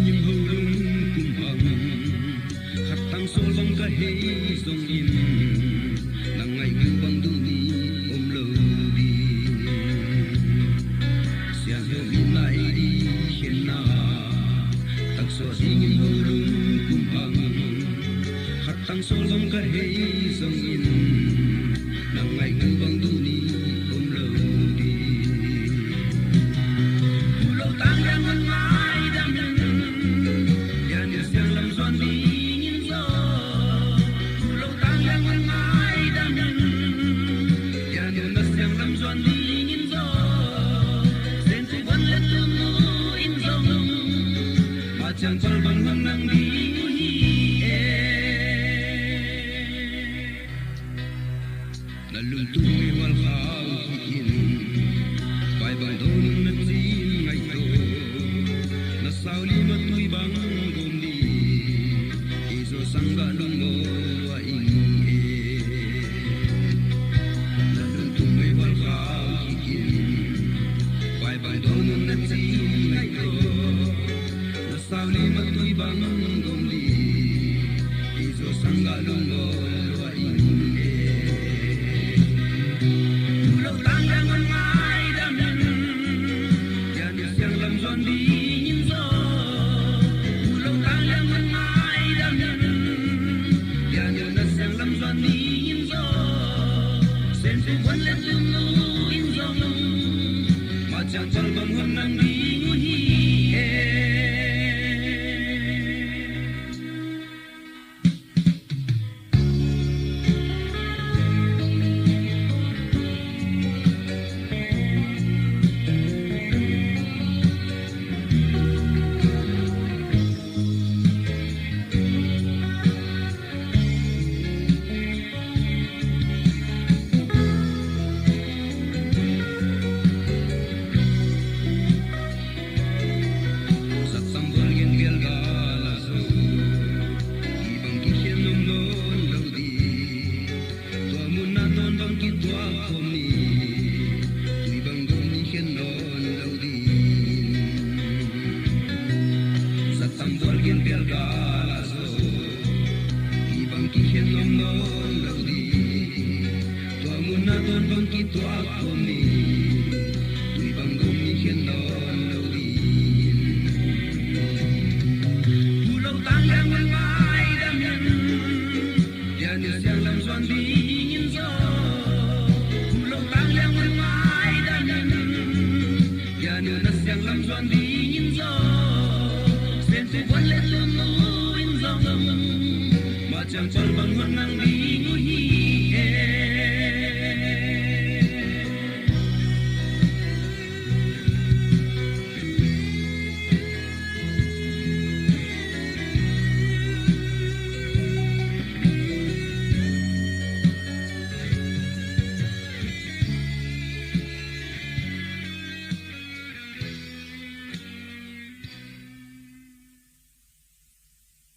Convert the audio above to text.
nhim hầu lung cùng hằng khát tăng số băng ca hê dòng in nang ngày ngư băng du ni ôm lâu đi xiang hơ bin lại đi khen na tăng số nhim hầu lung cùng hằng khát tăng số băng ca hê dòng in nang ngày ngư băng du ni ôm lâu đi pulau tangan mengai dan yang siang lam suan dingin zo pulau tangan mengai dan yang siang lam suan dingin zo sentu ban let mu in zo macam terbang menang di lalu tumi wal khaufin bai bai don natin ngai to na sauli matui bang gom di izo sangga long mo wa ing lalu tumi wal khaufin bai bai don natin ngai to na sauli matui bang gom di izo sangga long mo wa ing pulau tangan mengai dan yang siang lam suan dingin zo pulau tangan mengai dan yang siang lam suan dingin zo sentu ban let mu in zo macam terbang menang di pulau tangan mengai dan yang siang lam suan dingin zo pulau tangan mengai dan yang siang lam suan dingin zo sentu ban let mu in zo macam terbang menang di